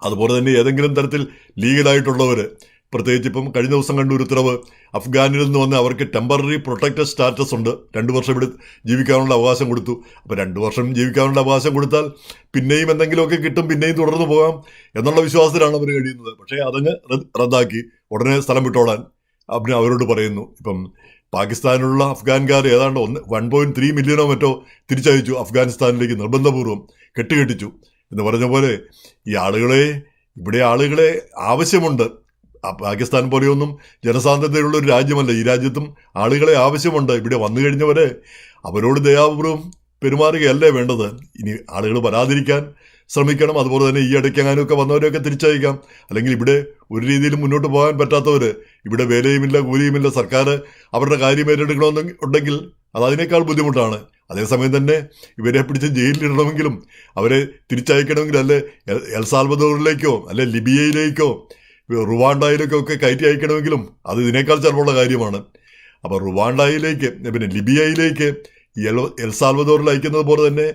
അതുപോലെ തന്നെ ഏതെങ്കിലും തരത്തിൽ ലീഗലായിട്ടുള്ളവർ, പ്രത്യേകിച്ച് ഇപ്പം കഴിഞ്ഞ ദിവസം കണ്ട ഒരു ഉത്തരവ്, അഫ്ഗാനിൽ നിന്ന് വന്ന് അവർക്ക് ടെമ്പററി പ്രൊട്ടക്റ്റഡ് സ്റ്റാറ്റസ് ഉണ്ട്, 2 വർഷം ഇവിടെ ജീവിക്കാനുള്ള അവകാശം കൊടുത്തു. അപ്പോൾ 2 വർഷം ജീവിക്കാനുള്ള അവകാശം കൊടുത്താൽ പിന്നെയും എന്തെങ്കിലുമൊക്കെ കിട്ടും, പിന്നെയും തുടർന്ന് പോകാം എന്നുള്ള വിശ്വാസത്തിലാണ് അവർ കഴിയുന്നത്. പക്ഷേ അതങ്ങ് റദ്ദാക്കി ഉടനെ സ്ഥലം വിട്ടോടാൻ അവരോട് പറയുന്നു. ഇപ്പം പാകിസ്ഥാനിലുള്ള അഫ്ഗാൻകാർ ഏതാണ്ട് 1.3 മില്യണോ മറ്റോ തിരിച്ചയച്ചു അഫ്ഗാനിസ്ഥാനിലേക്ക്, നിർബന്ധപൂർവ്വം കെട്ടുകെട്ടിച്ചു എന്ന് പറഞ്ഞ പോലെ ഇവിടെ ആളുകളെ ആവശ്യമുണ്ട്. പാകിസ്ഥാൻ പോലെയൊന്നും ജനസാന്ദ്രതയുള്ള ഒരു രാജ്യമല്ല. ഈ രാജ്യത്തും ആളുകളെ ആവശ്യമുണ്ട്. ഇവിടെ വന്നു കഴിഞ്ഞവരെ അവരോട് ദയാപൂർവ്വം പെരുമാറുകയല്ലേ വേണ്ടത്. ഇനി ആളുകൾ വരാതിരിക്കാൻ ശ്രമിക്കണം. അതുപോലെ തന്നെ ഈ ഇടയ്ക്കെങ്ങാനൊക്കെ വന്നവരെയൊക്കെ തിരിച്ചയക്കാം. അല്ലെങ്കിൽ ഇവിടെ ഒരു രീതിയിലും മുന്നോട്ട് പോകാൻ പറ്റാത്തവർ, ഇവിടെ വേലയുമില്ല കൂലിയുമില്ല, സർക്കാർ അവരുടെ കാര്യം ഏറ്റെടുക്കണമെന്നുണ്ടെങ്കിൽ അത് അതിനേക്കാൾ ബുദ്ധിമുട്ടാണ്. അതേസമയം തന്നെ ഇവരെ പിടിച്ച് ജയിലിലിടണമെങ്കിലും അവരെ തിരിച്ചയക്കണമെങ്കിൽ അല്ലെ എൽ സാൽവദോറിലേക്കോ അല്ലെ ലിബിയയിലേക്കോ റുവാണ്ടയിലേക്കോ ഒക്കെ കയറ്റി അയക്കണമെങ്കിലും അത് ഇതിനേക്കാൾ ചിലവുള്ള കാര്യമാണ്. അപ്പോൾ റുവാണ്ടയിലേക്ക് പിന്നെ ലിബിയയിലേക്ക് എൽ സാൽവദോറിൽ അയക്കുന്നത് പോലെ തന്നെ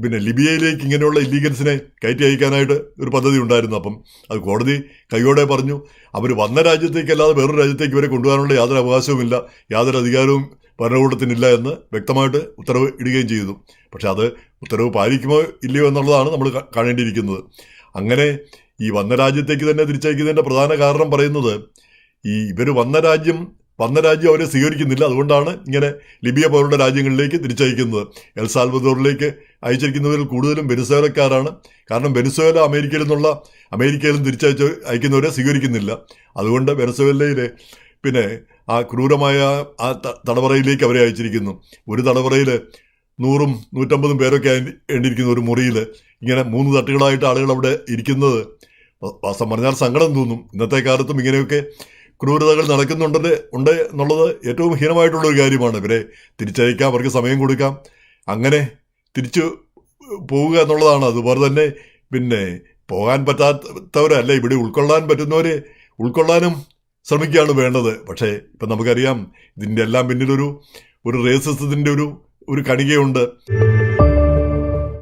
പിന്നെ ലിബിയയിലേക്ക് ഇങ്ങനെയുള്ള ഇല്ലീഗൽസിനെ കയറ്റി അയക്കാനായിട്ട് ഒരു പദ്ധതി ഉണ്ടായിരുന്നു. അപ്പം അത് കോടതി കൈയോടെ പറഞ്ഞു, അവർ വന്ന രാജ്യത്തേക്കല്ലാതെ വേറൊരു രാജ്യത്തേക്ക് ഇവരെ കൊണ്ടുപോകാനുള്ള യാതൊരു അവകാശവുമില്ല, യാതൊരു അധികാരവും ഭരണകൂടത്തിനില്ല എന്ന് വ്യക്തമായിട്ട് ഉത്തരവ് ഇടുകയും ചെയ്തു. പക്ഷെ അത് ഉത്തരവ് പാലിക്കുമോ ഇല്ലയോ എന്നുള്ളതാണ് നമ്മൾ കാണേണ്ടിയിരിക്കുന്നത്. അങ്ങനെ ഈ വന്ന രാജ്യത്തേക്ക് തന്നെ തിരിച്ചയക്കുന്നതിൻ്റെ പ്രധാന കാരണം പറയുന്നത്, ഇവർ വന്ന രാജ്യം അവരെ സ്വീകരിക്കുന്നില്ല. അതുകൊണ്ടാണ് ഇങ്ങനെ ലിബിയ പോലുള്ള രാജ്യങ്ങളിലേക്ക് തിരിച്ചയക്കുന്നത്. എൽ സാൽവദോറിലേക്ക് അയച്ചിരിക്കുന്നവരിൽ കൂടുതലും വെനിസ്വേലക്കാരാണ്. കാരണം വെനിസ്വേല അമേരിക്കയിലും അയക്കുന്നവരെ സ്വീകരിക്കുന്നില്ല. അതുകൊണ്ട് വെനിസ്വേലയിലെ പിന്നെ ആ ക്രൂരമായ ആ തടവറയിലേക്ക് അവരെ അയച്ചിരിക്കുന്നു. ഒരു തടവറയിൽ 100-150 പേരൊക്കെ എണ്ണിയിരിക്കുന്ന ഒരു മുറിയിൽ ഇങ്ങനെ 3 തട്ടുകളായിട്ട് ആളുകൾ അവിടെ ഇരിക്കുന്നത് വാസ്തവം പറഞ്ഞാൽ സങ്കടം തോന്നും. ഇന്നത്തെ കാലത്തും ഇങ്ങനെയൊക്കെ ക്രൂരതകൾ നടക്കുന്നുണ്ട് എന്നുള്ളത് ഏറ്റവും ഹീനമായിട്ടുള്ളൊരു കാര്യമാണ്. ഇവരെ തിരിച്ചയക്കാം, അവർക്ക് സമയം കൊടുക്കാം, അങ്ങനെ തിരിച്ചു പോവുക എന്നുള്ളതാണ്. അതുപോലെ തന്നെ പിന്നെ പോകാൻ പറ്റാത്തവരല്ല, ഇവിടെ ഉൾക്കൊള്ളാൻ പറ്റുന്നവരെ ഉൾക്കൊള്ളാനും ശ്രമിക്കുകയാണ് വേണ്ടത്. പക്ഷേ ഇപ്പം നമുക്കറിയാം ഇതിൻ്റെ എല്ലാം പിന്നിലൊരു റേസിസത്തിൻ്റെ ഒരു കണികയുണ്ട്.